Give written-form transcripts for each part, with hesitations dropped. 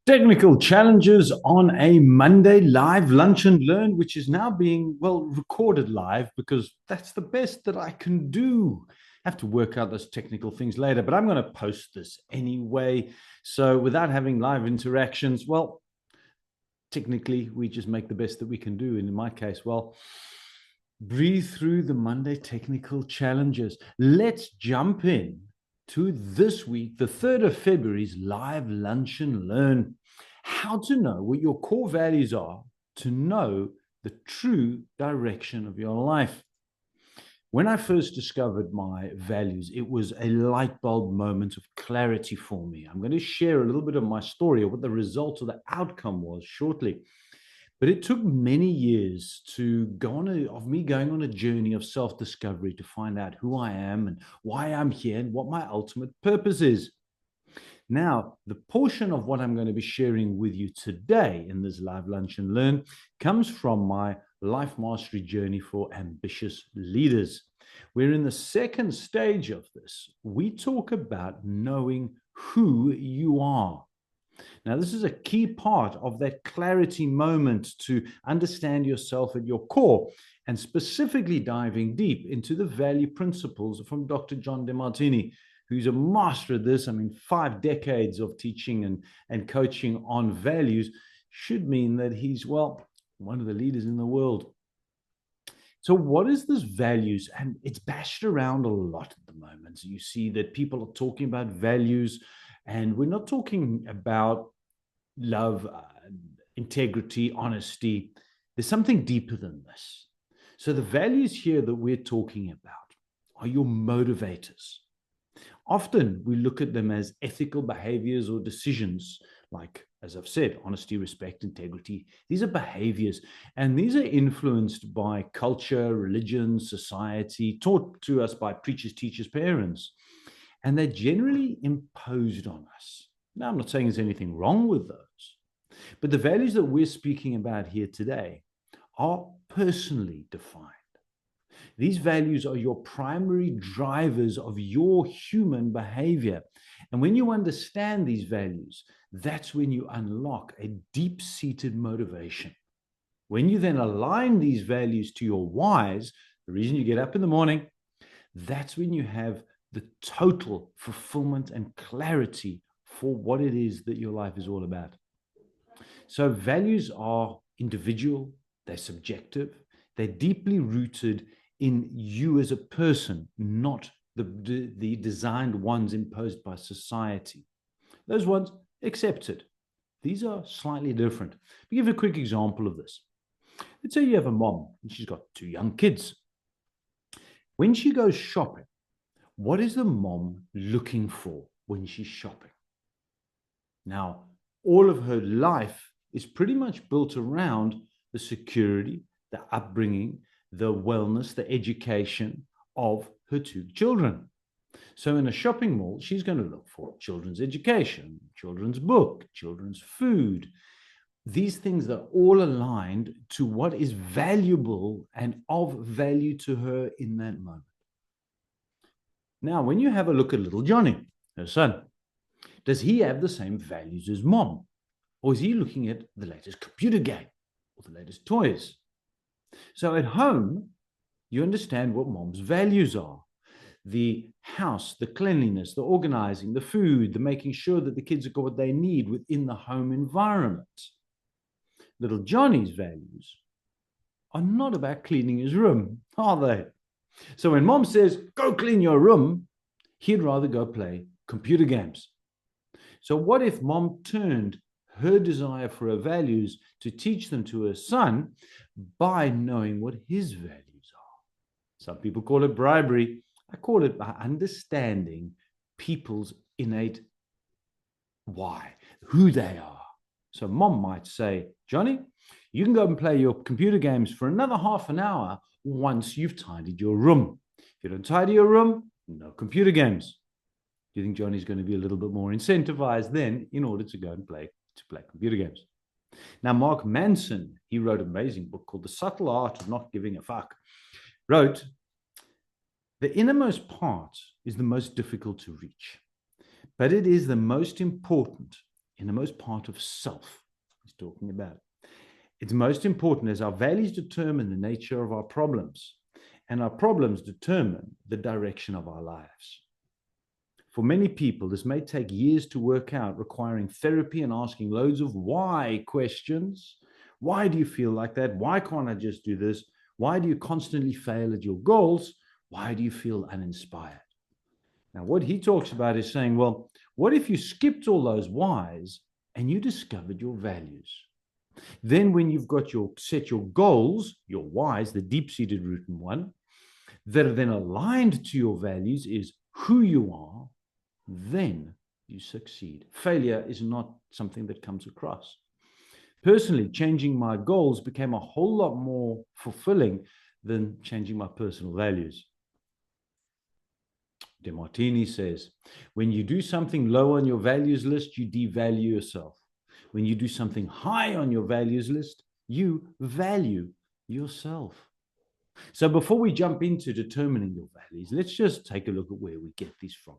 Technical challenges on a Monday live lunch and learn, which is now being, well, recorded live because that's the best that I can do. I have to work out those technical things later, but I'm going to post this anyway. So without having live interactions, well, technically, we just make the best that we can do. And in my case, well, breathe through the Monday technical challenges. Let's jump in to this week, the 3rd of February's live lunch and learn. How to know what your core values are to know the true direction of your life. When I first discovered my values, it was a light bulb moment of clarity for me. I'm going to share a little bit of my story of what the result or the outcome was shortly. But it took many years to go on of me going on a journey of self-discovery to find out who I am and why I'm here and what my ultimate purpose is. Now, the portion of what I'm going to be sharing with you today in this live lunch and learn comes from my life mastery journey for ambitious leaders. We're in the second stage of this. We talk about knowing who you are. Now, this is a key part of that clarity moment to understand yourself at your core, and specifically diving deep into the value principles from Dr. John Demartini, who's a master at this. I mean, 5 decades of teaching and coaching on values should mean that he's, well, one of the leaders in the world. So what is this values? And it's bashed around a lot at the moment. So you see that people are talking about values, and we're not talking about love, integrity, honesty. There's something deeper than this. So the values here that we're talking about are your motivators. Often we look at them as ethical behaviors or decisions, like, as I've said, honesty, respect, integrity. These are behaviors, and these are influenced by culture, religion, society, taught to us by preachers, teachers, parents, and they're generally imposed on us. Now, I'm not saying there's anything wrong with those, but the values that we're speaking about here today are personally defined. These values are your primary drivers of your human behavior. And when you understand these values, that's when you unlock a deep-seated motivation. When you then align these values to your whys, the reason you get up in the morning, that's when you have the total fulfillment and clarity for what it is that your life is all about. So values are individual, they're subjective, they're deeply rooted in you as a person, not the designed ones imposed by society. Those ones accepted. These are slightly different. I'll give you a quick example of this. Let's say you have a mom and she's got 2 young kids. When she goes shopping, what is the mom looking for when she's shopping? Now, all of her life is pretty much built around the security, the upbringing, the wellness, the education of her 2 children. So in a shopping mall, she's going to look for children's education, children's book, children's food. These things are all aligned to what is valuable and of value to her in that moment. Now, when you have a look at little Johnny, her son, does he have the same values as mom? Or is he looking at the latest computer game or the latest toys? So at home, you understand what mom's values are. The house, the cleanliness, the organizing, the food, the making sure that the kids have got what they need within the home environment. Little Johnny's values are not about cleaning his room, are they? So when mom says, go clean your room, he'd rather go play computer games. So what if mom turned her desire for her values to teach them to her son by knowing what his values are? Some people call it bribery. I call it by understanding people's innate why, who they are. So mom might say, Johnny, you can go and play your computer games for another half an hour once you've tidied your room. If you don't tidy your room, no computer games. Do you think Johnny's going to be a little bit more incentivized then in order to go and play computer games? Now, Mark Manson, he wrote an amazing book called The Subtle Art of Not Giving a Fuck, wrote, the innermost part is the most difficult to reach, but it is the most important innermost part of self, he's talking about. It's most important as our values determine the nature of our problems, and our problems determine the direction of our lives. For many people, this may take years to work out, requiring therapy and asking loads of why questions. Why do you feel like that? Why can't I just do this? Why do you constantly fail at your goals? Why do you feel uninspired? Now, what he talks about is saying, well, what if you skipped all those whys and you discovered your values? Then when you've got set your goals, your whys, the deep-seated root in one, that are then aligned to your values is who you are, then you succeed. Failure is not something that comes across. Personally, changing my goals became a whole lot more fulfilling than changing my personal values. Demartini says, when you do something low on your values list, you devalue yourself. When you do something high on your values list, you value yourself. So before we jump into determining your values, let's just take a look at where we get these from.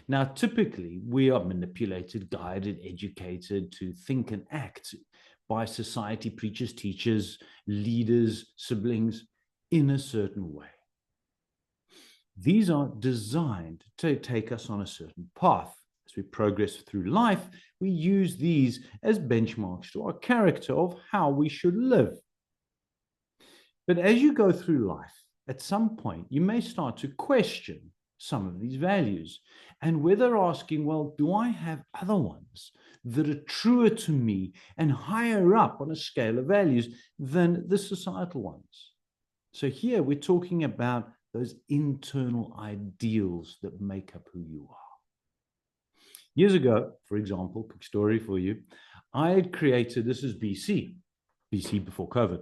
Now, typically, we are manipulated, guided, educated to think and act by society, preachers, teachers, leaders, siblings in a certain way. These are designed to take us on a certain path. As we progress through life, we use these as benchmarks to our character of how we should live. But as you go through life, at some point, you may start to question some of these values and whether asking, well, do I have other ones that are truer to me and higher up on a scale of values than the societal ones? So here we're talking about those internal ideals that make up who you are. Years ago, for example, quick story for you, I had created, this is BC before COVID.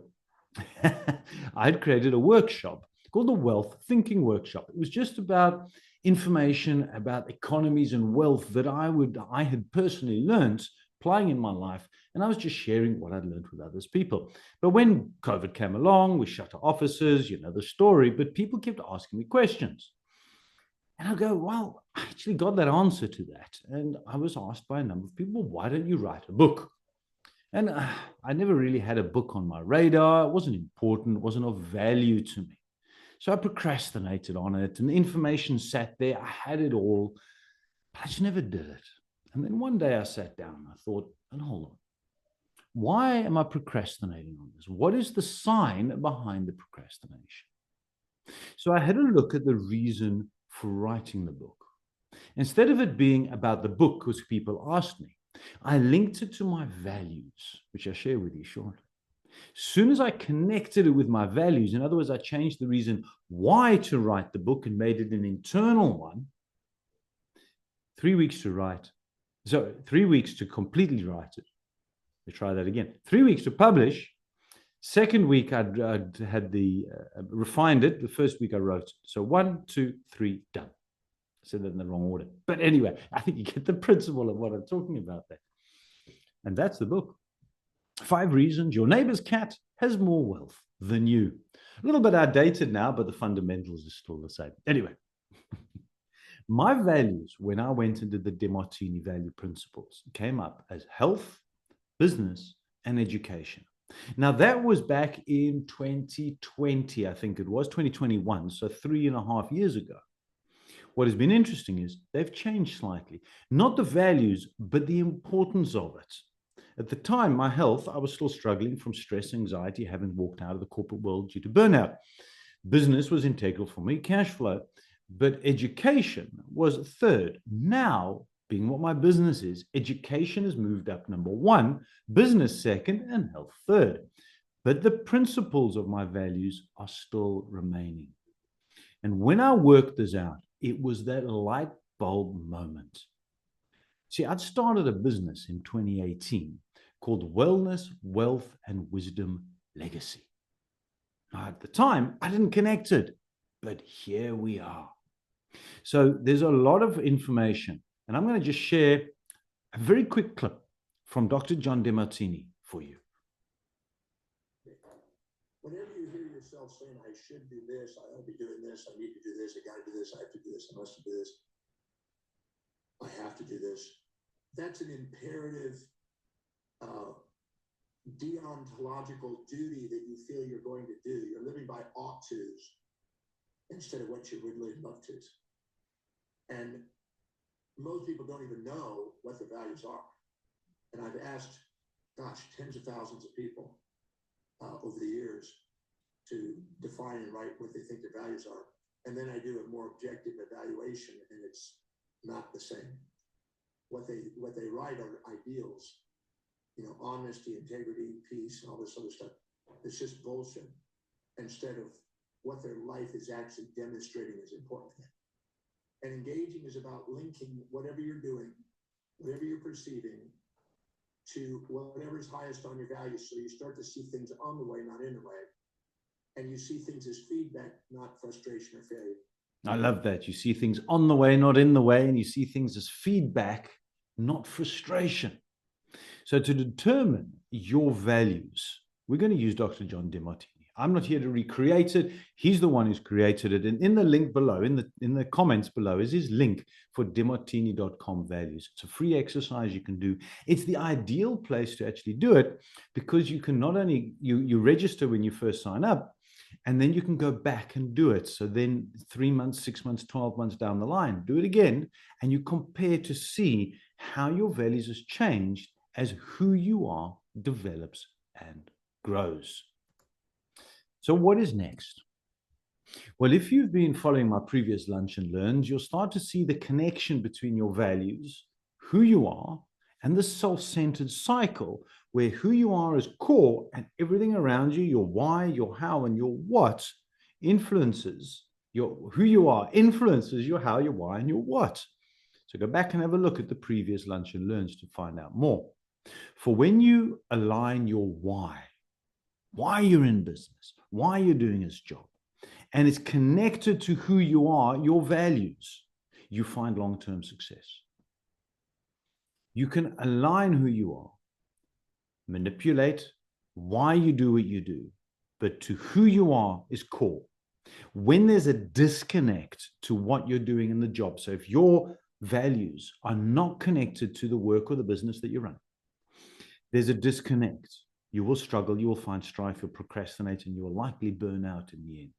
I had created a workshop called the Wealth Thinking Workshop. It was just about information about economies and wealth that I had personally learned applying in my life, and I was just sharing what I'd learned with others people. But when COVID came along, we shut our offices, you know the story, but people kept asking me questions. And I go, well, I actually got that answer to that. And I was asked by a number of people, why don't you write a book? And I never really had a book on my radar. It wasn't important. It wasn't of value to me. So I procrastinated on it, and the information sat there. I had it all, but I just never did it. And then one day I sat down and I thought, and hold on, why am I procrastinating on this? What is the sign behind the procrastination? So I had a look at the reason for writing the book. Instead of it being about the book, because people asked me, I linked it to my values, which I'll share with you shortly. As soon as I connected it with my values, in other words, I changed the reason why to write the book and made it an internal one, 3 weeks to write. So 3 weeks to completely write it. Let's try that again. 3 weeks to publish. Second week, I'd had refined it. The first week I wrote. So 1, 2, 3, done. I said that in the wrong order. But anyway, I think you get the principle of what I'm talking about there. And that's the book. 5 reasons your neighbor's cat has more wealth than you. A little bit outdated now, but the fundamentals are still the same. Anyway, my values when I went into the Demartini value principles came up as health, business, and education. Now, that was back in 2020, I think it was, 2021, so 3.5 years ago. What has been interesting is they've changed slightly. Not the values, but the importance of it. At the time, my health, I was still struggling from stress, anxiety, having walked out of the corporate world due to burnout. Business was integral for me, cash flow, but education was third. Now, being what my business is, education has moved up number 1, business second, and health third. But the principles of my values are still remaining. And when I worked this out, it was that light bulb moment. See, I'd started a business in 2018 called Wellness, Wealth, and Wisdom Legacy. Now, at the time, I didn't connect it, but here we are. So there's a lot of information, and I'm going to just share a very quick clip from Dr. John Demartini for you. Whenever you hear yourself saying, I should do this, I ought to be doing this, I need to do this, I got to do this, I have to do this, I must do this, I have to do this, that's an imperative deontological duty that you feel you're going to do. You're living by ought tos instead of what you would really love tos. And most people don't even know what their values are. And I've asked, gosh, tens of thousands of people over the years to define and write what they think their values are. And then I do a more objective evaluation, and it's not the same. What they write are ideals, you know, honesty, integrity, peace, and all this other stuff. It's just bullshit instead of what their life is actually demonstrating is important to them. And engaging is about linking whatever you're doing, whatever you're perceiving, to whatever's highest on your values. So you start to see things on the way, not in the way. And you see things as feedback, not frustration or failure. I love that. You see things on the way, not in the way, and you see things as feedback, not frustration. So to determine your values, we're going to use Dr. John Demartini. I'm not here to recreate it. He's the one who's created it. And in the link below, in the comments below, is his link for demartini.com values. It's a free exercise you can do. It's the ideal place to actually do it, because you can not only, you register when you first sign up, and then you can go back and do it. So then 3 months, 6 months, 12 months down the line, do it again, and you compare to see how your values has changed as who you are develops and grows. So what is next? Well, if you've been following my previous Lunch and Learns, you'll start to see the connection between your values, who you are, and the self-centered cycle where who you are is core and everything around you, your why, your how, and your what influences who you are, influences your how, your why, and your what. So go back and have a look at the previous Lunch and Learns to find out more. For when you align your why you're in business, why you're doing this job, and it's connected to who you are, your values, you find long-term success. You can align who you are, manipulate why you do what you do, but to who you are is core. When there's a disconnect to what you're doing in the job, so if your values are not connected to the work or the business that you run, there's a disconnect. You will struggle, you will find strife, you'll procrastinate, and you will likely burn out in the end.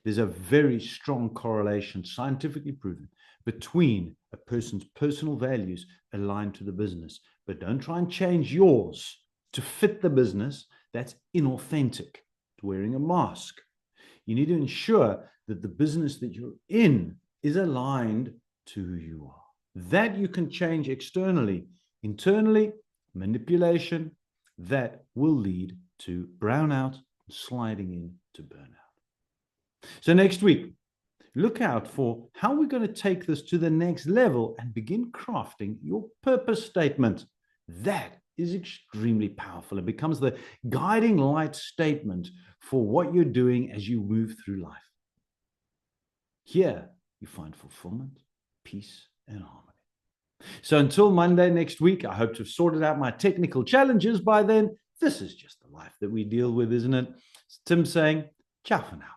There's a very strong correlation, scientifically proven, between a person's personal values aligned to the business. But don't try and change yours to fit the business. That's inauthentic. It's wearing a mask. You need to ensure that the business that you're in is aligned to who you are. That you can change externally. Internally, manipulation, that will lead to brownout, sliding into burnout. So next week, look out for how we're going to take this to the next level and begin crafting your purpose statement. That is extremely powerful. It becomes the guiding light statement for what you're doing as you move through life. Here, you find fulfillment, peace, and harmony. So until Monday next week, I hope to have sorted out my technical challenges by then. This is just the life that we deal with, isn't it? It's Tim saying, ciao for now.